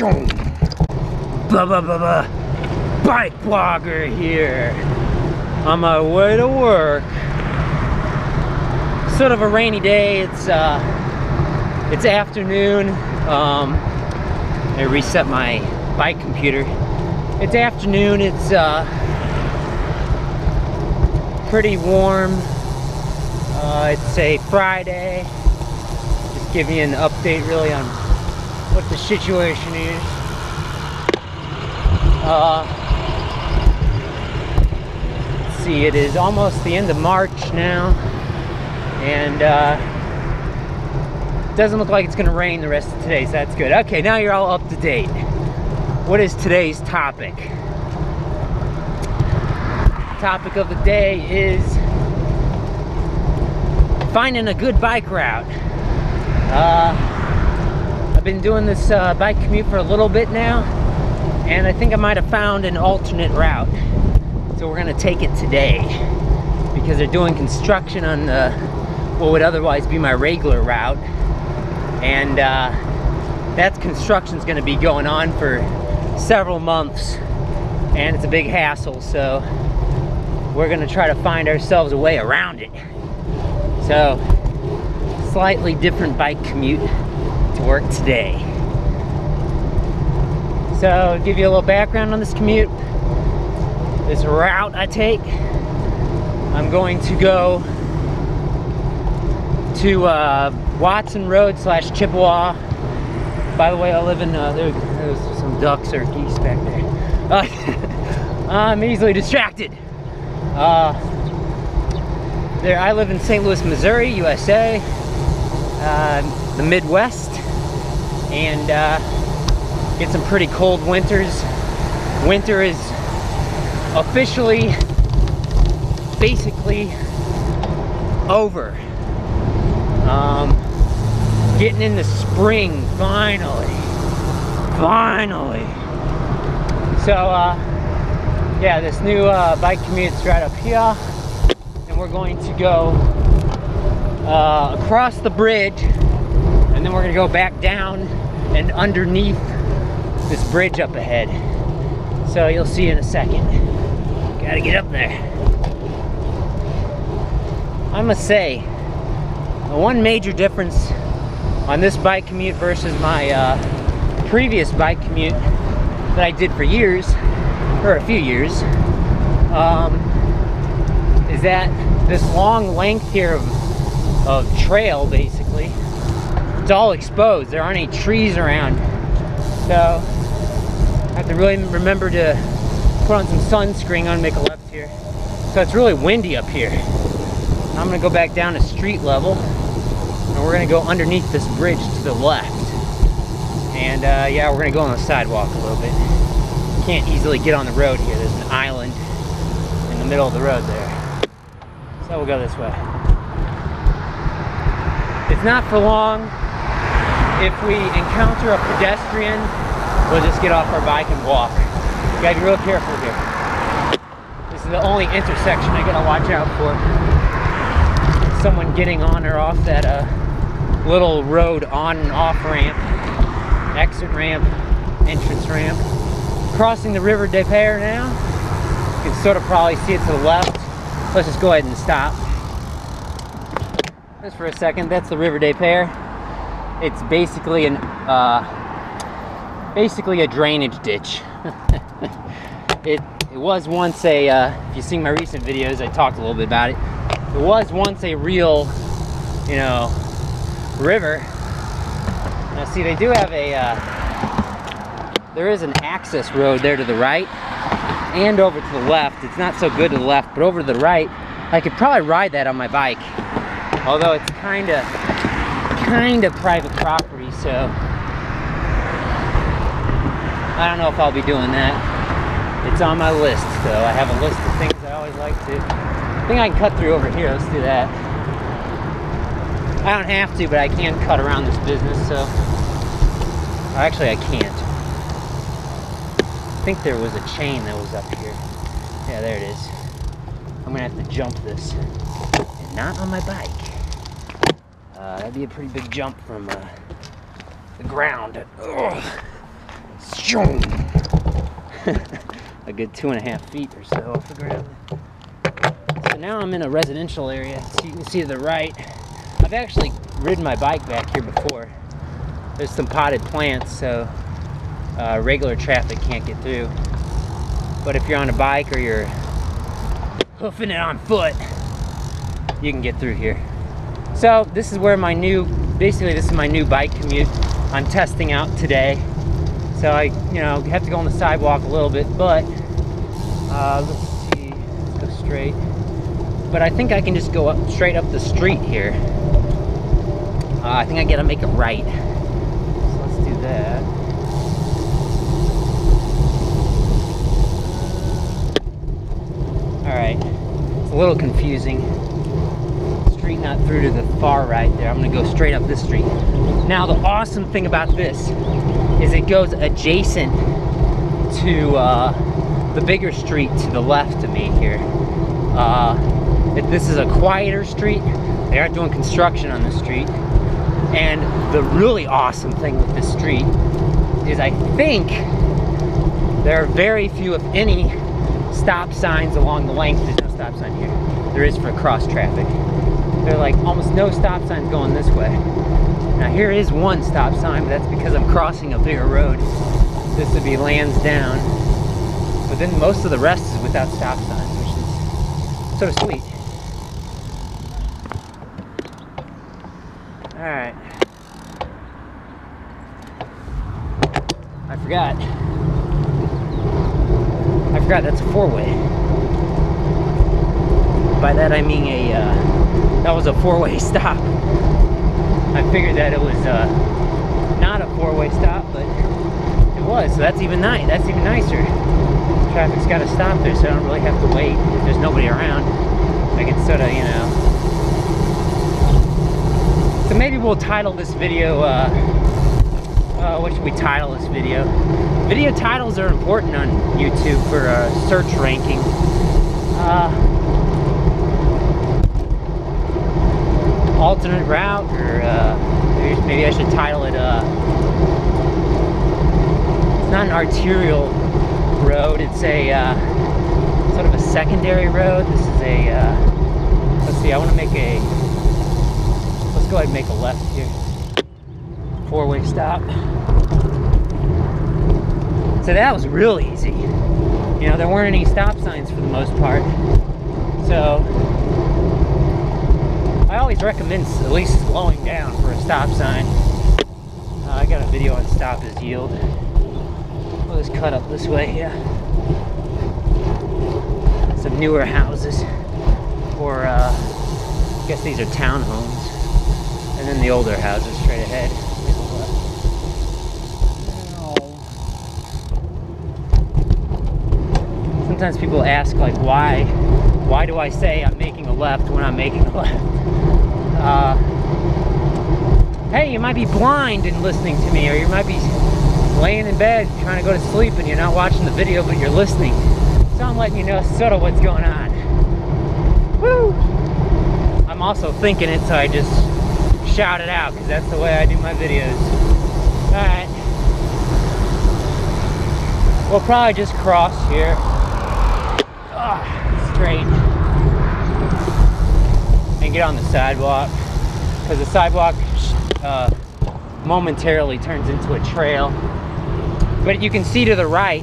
Bike blogger here. On my way to work. Sort of a rainy day. It's afternoon. I reset my bike computer. It's afternoon. It's pretty warm. It's a Friday. Just give you an update really on what the situation is. Let's see, it is almost the end of March now, and it doesn't look like it's gonna rain the rest of today, so that's good. Okay, now you're all up to date. What is today's topic? Topic of the day is finding a good bike route. I've been doing this bike commute for a little bit now, and I think I might have found an alternate route. So we're gonna take it today because they're doing construction on what would otherwise be my regular route, and that construction's gonna be going on for several months, and it's a big hassle. So we're gonna try to find ourselves a way around it. So slightly different bike commute to work today. So give you a little background on this commute. This route I take, I'm going to go to Watson Road / Chippewa. By the way, I live in, there's some ducks or geese back there. I'm easily distracted. I live in St. Louis, Missouri, USA, the Midwest, and get some pretty cold winters. Winter is officially, basically over. Getting into spring, finally. So, yeah, this new bike commute's right up here, and we're going to go across the bridge, and then we're gonna go back down and underneath this bridge up ahead. So you'll see in a second. Gotta get up there. I must say, the one major difference on this bike commute versus my previous bike commute that I did for years, or a few years, is that this long length here of trail, basically, it's all exposed. There aren't any trees around. So I have to really remember to put on some sunscreen on, make a left here. So it's really windy up here. I'm gonna go back down to street level, and we're gonna go underneath this bridge to the left. And yeah, we're gonna go on the sidewalk a little bit. Can't easily get on the road here. There's an island in the middle of the road there. So we'll go this way. It's not for long. If we encounter a pedestrian, we'll just get off our bike and walk. You gotta be real careful here. This is the only intersection I gotta watch out for. Someone getting on or off that little road on and off ramp, exit ramp, entrance ramp. Crossing the River des Peres now. You can sort of probably see it to the left. Let's just go ahead and stop. Just for a second, that's the River des Peres. It's basically a drainage ditch. It was once a, if you've seen my recent videos, I talked a little bit about it. It was once a real, you know, river. Now see, they do have a, there is an access road there to the right and over to the left. It's not so good to the left, but over to the right, I could probably ride that on my bike. Although it's kind of private property, so I don't know if I'll be doing that. It's on my list, though. I have a list of things I always like to. I think I can cut through over here. Let's do that. I don't have to, but I can cut around this business, so. Actually, I can't. I think there was a chain that was up here. Yeah, there it is. I'm gonna have to jump this. And not on my bike. That'd be a pretty big jump from the ground. Ugh. A good 2.5 feet or so off the ground. So now I'm in a residential area. So you can see to the right, I've actually ridden my bike back here before. There's some potted plants, so regular traffic can't get through. But if you're on a bike or you're hoofing it on foot, you can get through here. So this is where my new, basically this is my new bike commute I'm testing out today. So I, have to go on the sidewalk a little bit, but let's see, let's go straight. But I think I can just go straight up the street here. I think I gotta make a right. So let's do that. All right, it's a little confusing. Street not through to the far right there. I'm gonna go straight up this street. Now the awesome thing about this is it goes adjacent to the bigger street to the left of me here. This is a quieter street. They aren't doing construction on the street. And the really awesome thing with this street is I think there are very few, if any, stop signs along the length. There's no stop sign here. There is for cross traffic. There are like almost no stop signs going this way. Now here is one stop sign, but that's because I'm crossing a bigger road. This would be Lansdowne. But then most of the rest is without stop signs, which is sort of sweet. Alright. I forgot that's a four-way. By that I mean that was a four-way stop. I figured that it was not a four-way stop, but it was, so that's even nice. That's even nicer. Traffic's got to stop there, so I don't really have to wait if there's nobody around. I can sort of, So maybe we'll title this video, what should we title this video? Video titles are important on YouTube for search ranking. Alternate route, or maybe I should title it, it's not an arterial road, it's a sort of a secondary road. This is a, let's see, I want to make a, let's go ahead and make a left here. Four-way stop. So that was real easy. There weren't any stop signs for the most part. So I always recommend at least slowing down for a stop sign. I got a video on stop as yield. We'll just cut up this way here. Some newer houses, or I guess these are townhomes, and then the older houses straight ahead. Sometimes people ask, like, why do I say I'm making a left when I'm making a left? Hey, you might be blind in listening to me, or you might be laying in bed trying to go to sleep and you're not watching the video, but you're listening. So I'm letting you know sort of what's going on. Woo! I'm also thinking it, so I just shout it out, because that's the way I do my videos. Alright. We'll probably just cross here. Straight. And get on the sidewalk, because the sidewalk momentarily turns into a trail. But you can see to the right,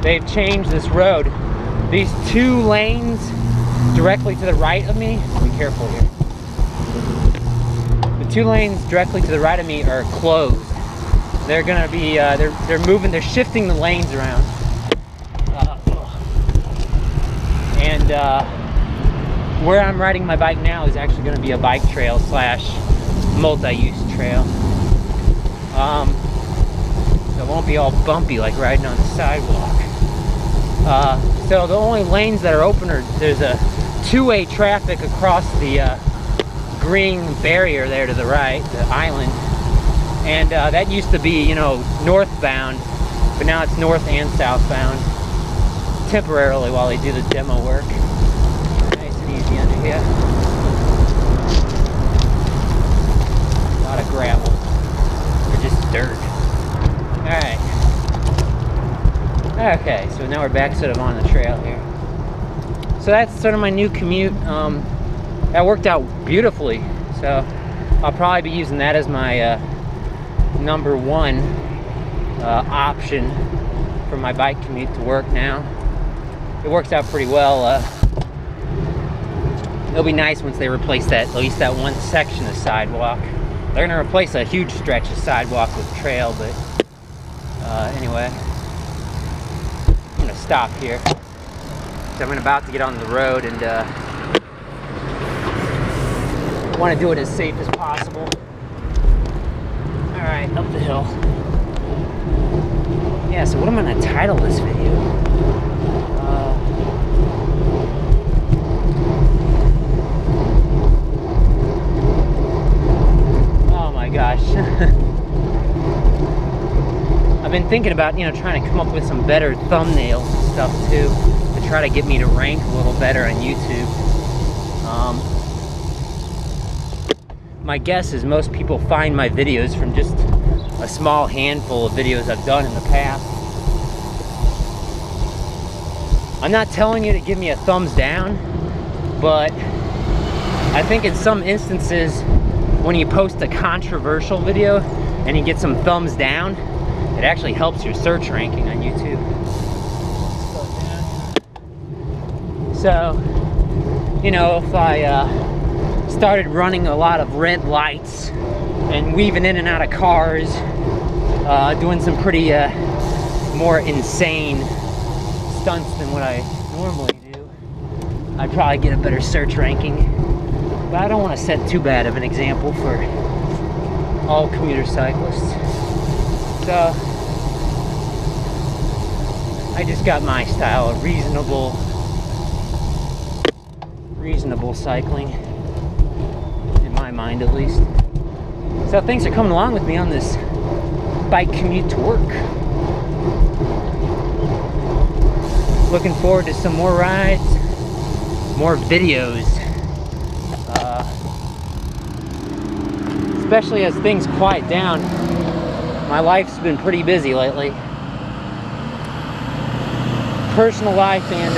they've changed this road. These two lanes directly to the right of me, be careful here. The two lanes directly to the right of me are closed. They're gonna be, they're moving, they're shifting the lanes around. And where I'm riding my bike now is actually going to be a bike trail slash multi-use trail. So it won't be all bumpy like riding on the sidewalk. So the only lanes that are open are, there's a two-way traffic across the green barrier there to the right, the island. And that used to be, northbound, but now it's north and southbound. Temporarily while they do the demo work. Nice and easy under here. A lot of gravel. Or just dirt. Alright. Okay, so now we're back sort of on the trail here. So that's sort of my new commute. That worked out beautifully. So I'll probably be using that as my number one option for my bike commute to work now. It works out pretty well. It'll be nice once they replace that, at least that one section of sidewalk. They're gonna replace a huge stretch of sidewalk with trail, but anyway, I'm gonna stop here. So I'm about to get on the road and want to do it as safe as possible. All right, up the hill. Yeah, so what am I gonna title this video? Oh my gosh. I've been thinking about, you know, trying to come up with some better thumbnails and stuff too, to try to get me to rank a little better on YouTube. My guess is most people find my videos from just a small handful of videos I've done in the past. I'm not telling you to give me a thumbs down, but I think in some instances, when you post a controversial video and you get some thumbs down, it actually helps your search ranking on YouTube. So, you know, if I started running a lot of red lights and weaving in and out of cars, doing some pretty more insane stunts than what I normally do, I'd probably get a better search ranking. But I don't want to set too bad of an example for all commuter cyclists. So I just got my style of reasonable cycling, in my mind at least. So thanks for coming along with me on this bike commute to work. Looking forward to some more rides, more videos, especially as things quiet down. My life's been pretty busy lately. Personal life and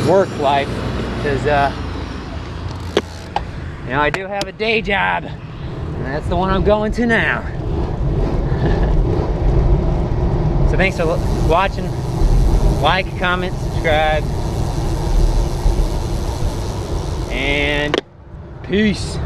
work life, because you know, I do have a day job, and that's the one I'm going to now. So thanks for watching. Like, comment, subscribe, and peace.